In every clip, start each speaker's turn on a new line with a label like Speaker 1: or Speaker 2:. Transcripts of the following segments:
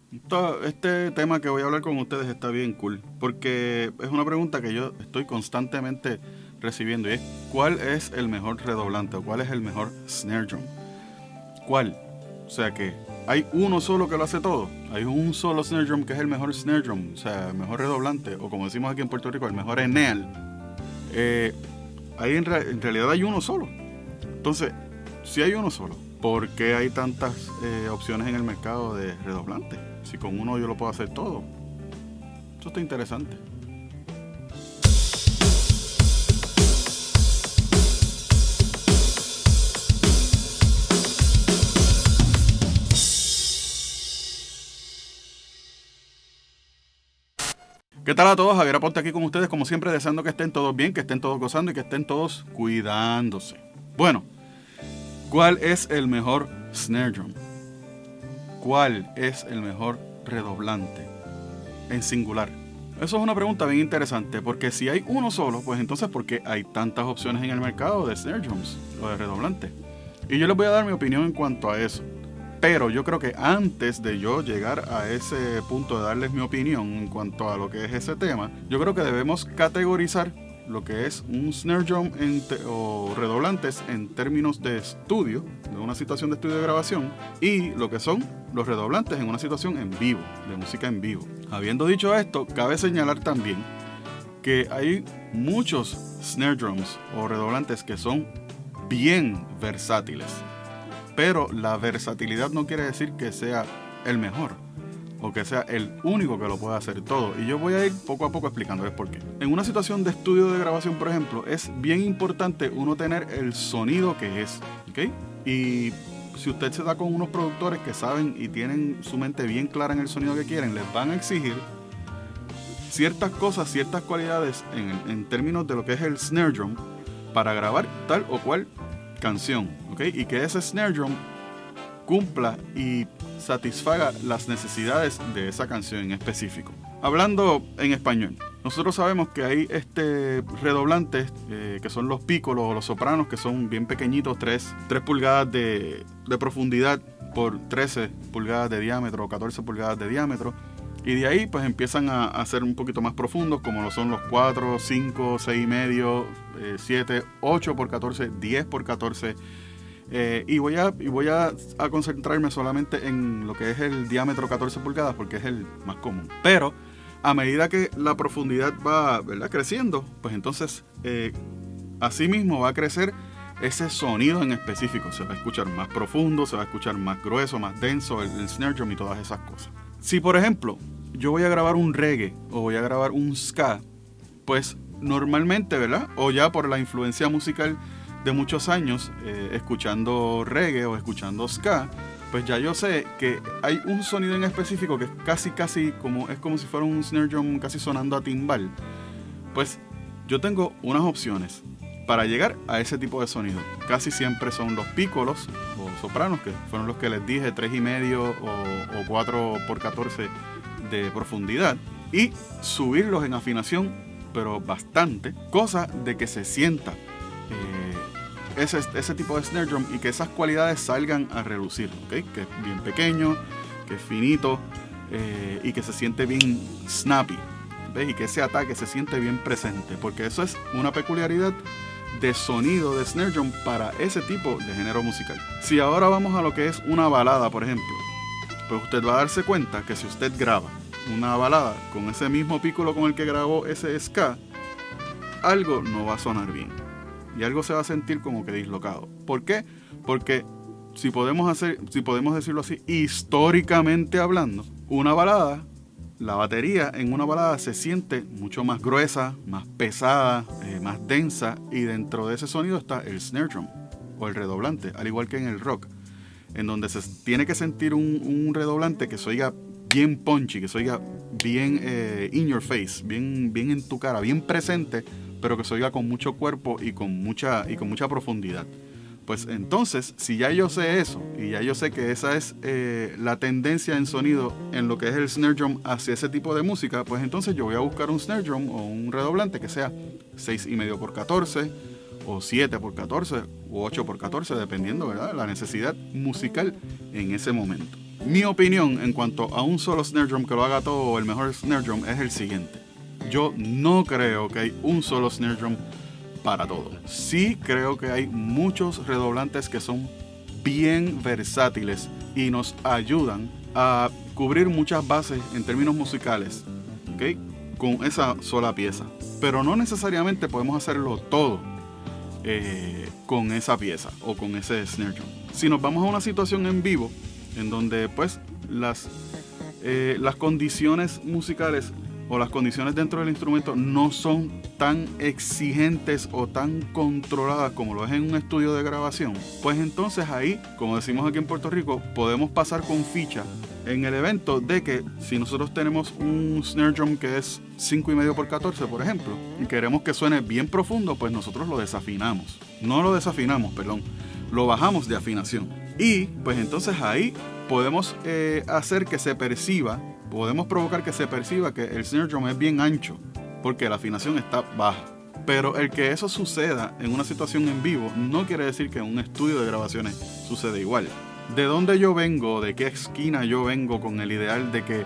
Speaker 1: Este tema que voy a hablar con ustedes está bien cool, porque es una pregunta que yo estoy constantemente recibiendo y es ¿cuál es el mejor redoblante o cuál es el mejor snare drum? ¿Cuál? O sea que hay uno solo que lo hace todo. Hay un solo snare drum que es el mejor snare drum, o sea, el mejor redoblante, o como decimos aquí en Puerto Rico, el mejor eneal. Eh, ahí en realidad hay uno solo. Entonces, si hay uno solo, ¿por qué hay tantas opciones en el mercado de redoblantes? Si con uno yo lo puedo hacer todo. Eso está interesante. ¿Qué tal a todos? Javier Aponte aquí con ustedes, como siempre, deseando que estén todos bien, que estén todos gozando y que estén todos cuidándose. Bueno, ¿cuál es el mejor snare drum? ¿Cuál es el mejor redoblante? En singular. Eso es una pregunta bien interesante, porque si hay uno solo, pues entonces ¿por qué hay tantas opciones en el mercado de snare drums o de redoblantes? Y yo les voy a dar mi opinión en cuanto a eso. Pero yo creo que antes de yo llegar a ese punto de darles mi opinión en cuanto a lo que es ese tema, yo creo que debemos categorizar lo que es un snare drum o redoblantes en términos de estudio, de una situación de estudio de grabación, y lo que son los redoblantes en una situación en vivo, de música en vivo. Habiendo dicho esto, cabe señalar también que hay muchos snare drums o redoblantes que son bien versátiles. Pero la versatilidad no quiere decir que sea el mejor o que sea el único que lo pueda hacer todo. Y yo voy a ir poco a poco explicándoles por qué. En una situación de estudio de grabación, por ejemplo, es bien importante uno tener el sonido que es, ¿ok? Y si usted se da con unos productores que saben y tienen su mente bien clara en el sonido que quieren, les van a exigir ciertas cosas, ciertas cualidades en términos de lo que es el snare drum para grabar tal o cual canción, ¿ok? Y que ese snare drum cumpla y satisfaga las necesidades de esa canción en específico. Hablando en español, nosotros sabemos que hay redoblantes que son los pícolos o los sopranos, que son bien pequeñitos, 3 pulgadas de profundidad por 13 pulgadas de diámetro o 14 pulgadas de diámetro. Y de ahí pues empiezan a ser un poquito más profundos, como lo son los 4, 5, 6 y medio, 7, 8 por 14, 10 por 14. Y voy a concentrarme solamente en lo que es el diámetro 14 pulgadas porque es el más común. Pero a medida que la profundidad va, ¿verdad?, creciendo, pues entonces así mismo va a crecer ese sonido en específico. Se va a escuchar más profundo, se va a escuchar más grueso, más denso, el snare drum y todas esas cosas. Si por ejemplo yo voy a grabar un reggae o voy a grabar un ska, pues normalmente, ¿verdad?, o ya por la influencia musical de muchos años escuchando reggae o escuchando ska, pues ya yo sé que hay un sonido en específico que es casi como si fuera un snare drum casi sonando a timbal. Pues yo tengo unas opciones para llegar a ese tipo de sonido. Casi siempre son los pícolos o sopranos, que fueron los que les dije, 3,5 o 4 por 14 de profundidad, y subirlos en afinación, pero bastante, cosa de que se sienta ese tipo de snare drum y que esas cualidades salgan a relucir, ¿okay? Que es bien pequeño, que es finito y que se siente bien snappy, ¿ves? Y que ese ataque se siente bien presente, porque eso es una peculiaridad de sonido de snare drum para ese tipo de género musical. Si ahora vamos a lo que es una balada, por ejemplo, pues usted va a darse cuenta que si usted graba una balada con ese mismo pícolo con el que grabó ese ska, algo no va a sonar bien y algo se va a sentir como que dislocado. ¿Por qué? Porque si podemos decirlo así, históricamente hablando, una balada, la batería en una balada se siente mucho más gruesa, más pesada, más densa, y dentro de ese sonido está el snare drum o el redoblante, al igual que en el rock, en donde se tiene que sentir un redoblante que se oiga bien punchy, que se oiga bien in your face, bien en tu cara, bien presente, pero que se oiga con mucho cuerpo y con mucha profundidad. Pues entonces, si ya yo sé eso, y ya yo sé que esa es la tendencia en sonido en lo que es el snare drum hacia ese tipo de música, pues entonces yo voy a buscar un snare drum o un redoblante que sea 6,5 por 14, o 7 por 14, o 8 por 14, dependiendo, ¿verdad?, la necesidad musical en ese momento. Mi opinión en cuanto a un solo snare drum que lo haga todo, o el mejor snare drum, es el siguiente. Yo no creo que hay un solo snare drum para todo. Sí creo que hay muchos redoblantes que son bien versátiles y nos ayudan a cubrir muchas bases en términos musicales, ¿okay? Con esa sola pieza. Pero no necesariamente podemos hacerlo todo con esa pieza o con ese snare drum. Si nos vamos a una situación en vivo en donde pues las condiciones musicales o las condiciones dentro del instrumento no son tan exigentes o tan controladas como lo es en un estudio de grabación, pues entonces ahí, como decimos aquí en Puerto Rico, podemos pasar con ficha en el evento de que si nosotros tenemos un snare drum que es 5,5 por 14, por ejemplo, y queremos que suene bien profundo, pues nosotros lo desafinamos. No lo desafinamos, perdón, lo bajamos de afinación. Y pues entonces ahí podemos hacer que se perciba, podemos provocar que se perciba que el snare drum es bien ancho, porque la afinación está baja. Pero el que eso suceda en una situación en vivo no quiere decir que en un estudio de grabaciones sucede igual. ¿De dónde yo vengo? ¿De qué esquina yo vengo con el ideal de que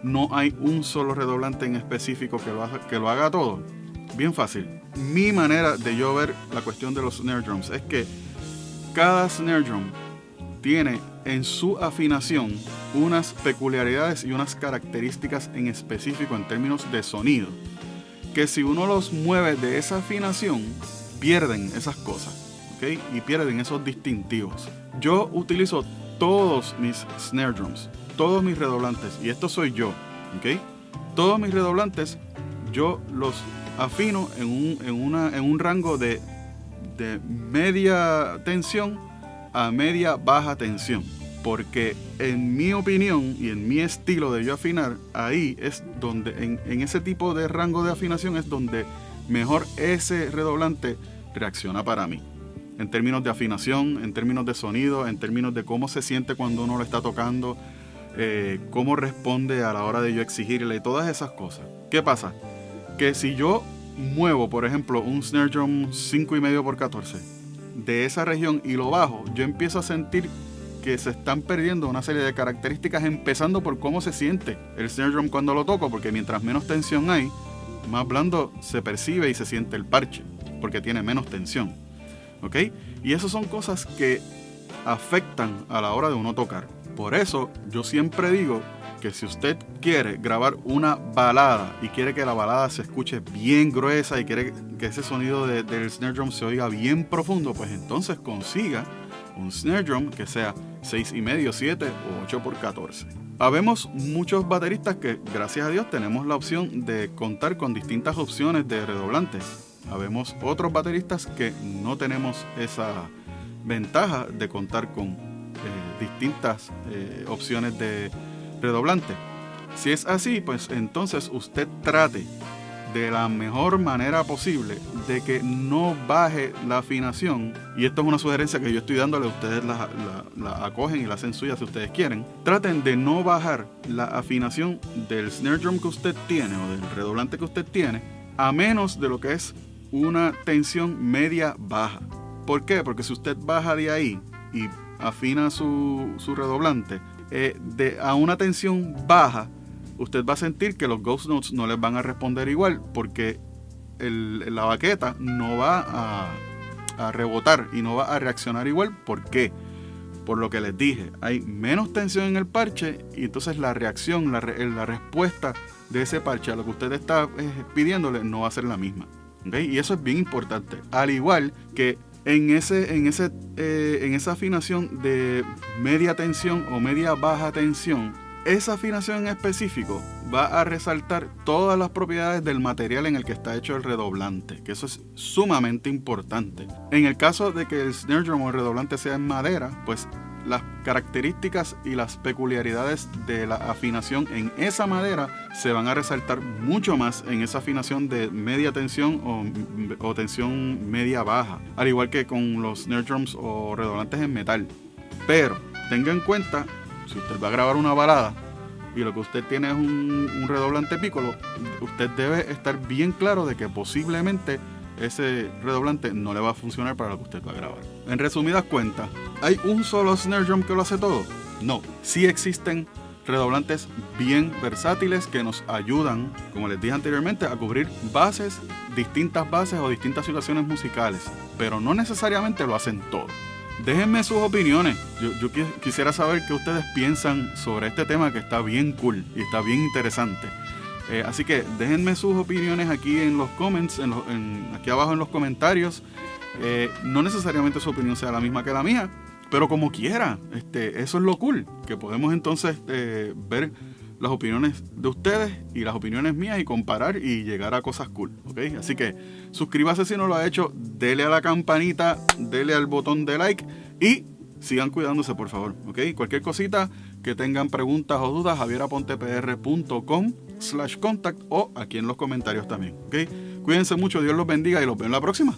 Speaker 1: no hay un solo redoblante en específico que lo haga todo? Bien fácil. Mi manera de yo ver la cuestión de los snare drums es que cada snare drum tiene en su afinación unas peculiaridades y unas características en específico en términos de sonido, que si uno los mueve de esa afinación, pierden esas cosas, ¿ok? Y pierden esos distintivos. Yo utilizo todos mis snare drums, todos mis redoblantes, y esto soy yo, ¿ok? Todos mis redoblantes yo los afino en un rango de media tensión a media baja tensión, porque en mi opinión y en mi estilo de yo afinar, ahí es donde en ese tipo de rango de afinación es donde mejor ese redoblante reacciona para mí, en términos de afinación, en términos de sonido, en términos de cómo se siente cuando uno lo está tocando, cómo responde a la hora de yo exigirle, todas esas cosas. ¿Qué pasa? Que si yo muevo, por ejemplo, un snare drum 5,5 por 14 de esa región y lo bajo, yo empiezo a sentir que se están perdiendo una serie de características, empezando por cómo se siente el snare drum cuando lo toco, porque mientras menos tensión hay, más blando se percibe y se siente el parche, porque tiene menos tensión, ¿ok? Y esas son cosas que afectan a la hora de uno tocar. Por eso yo siempre digo que si usted quiere grabar una balada y quiere que la balada se escuche bien gruesa y quiere que ese sonido del snare drum se oiga bien profundo, pues entonces consiga un snare drum que sea 6,5, 7 o 8 por 14. Habemos muchos bateristas que, gracias a Dios, tenemos la opción de contar con distintas opciones de redoblantes. Habemos otros bateristas que no tenemos esa ventaja de contar con distintas opciones de redoblante. Si es así, pues entonces usted trate de la mejor manera posible de que no baje la afinación, y esto es una sugerencia que yo estoy dándole, ustedes la acogen y la hacen suya si ustedes quieren. Traten de no bajar la afinación del snare drum que usted tiene o del redoblante que usted tiene, a menos de lo que es una tensión media baja. ¿Por qué? Porque si usted baja de ahí y afina su redoblante a una tensión baja, usted va a sentir que los ghost notes no les van a responder igual, porque la baqueta no va a rebotar y no va a reaccionar igual. ¿Por qué? Por lo que les dije, hay menos tensión en el parche y entonces la reacción, la respuesta de ese parche a lo que usted está pidiéndole no va a ser la misma, ¿okay? Y eso es bien importante. Al igual que en esa afinación de media tensión o media baja tensión, esa afinación en específico va a resaltar todas las propiedades del material en el que está hecho el redoblante, que eso es sumamente importante. En el caso de que el snare drum o el redoblante sea en madera, pues las características y las peculiaridades de la afinación en esa madera se van a resaltar mucho más en esa afinación de media tensión o tensión media baja, al igual que con los snare drums o redoblantes en metal. Pero tenga en cuenta, si usted va a grabar una balada y lo que usted tiene es un redoblante piccolo, usted debe estar bien claro de que posiblemente ese redoblante no le va a funcionar para lo que usted va a grabar. En resumidas cuentas, ¿hay un solo snare drum que lo hace todo? No, sí existen redoblantes bien versátiles que nos ayudan, como les dije anteriormente, a cubrir distintas bases o distintas situaciones musicales, pero no necesariamente lo hacen todo. Déjenme sus opiniones. Yo quisiera saber qué ustedes piensan sobre este tema que está bien cool y está bien interesante. Así que déjenme sus opiniones aquí en los comments, aquí abajo en los comentarios. No necesariamente su opinión sea la misma que la mía, pero como quiera, eso es lo cool, que podemos entonces ver las opiniones de ustedes y las opiniones mías y comparar y llegar a cosas cool, ¿ok? Así que suscríbase si no lo ha hecho, dele a la campanita, dele al botón de like y sigan cuidándose, por favor, ¿ok? Cualquier cosita que tengan preguntas o dudas, javierapontepr.com/contact o aquí en los comentarios también, ¿ok? Cuídense mucho, Dios los bendiga y los veo en la próxima.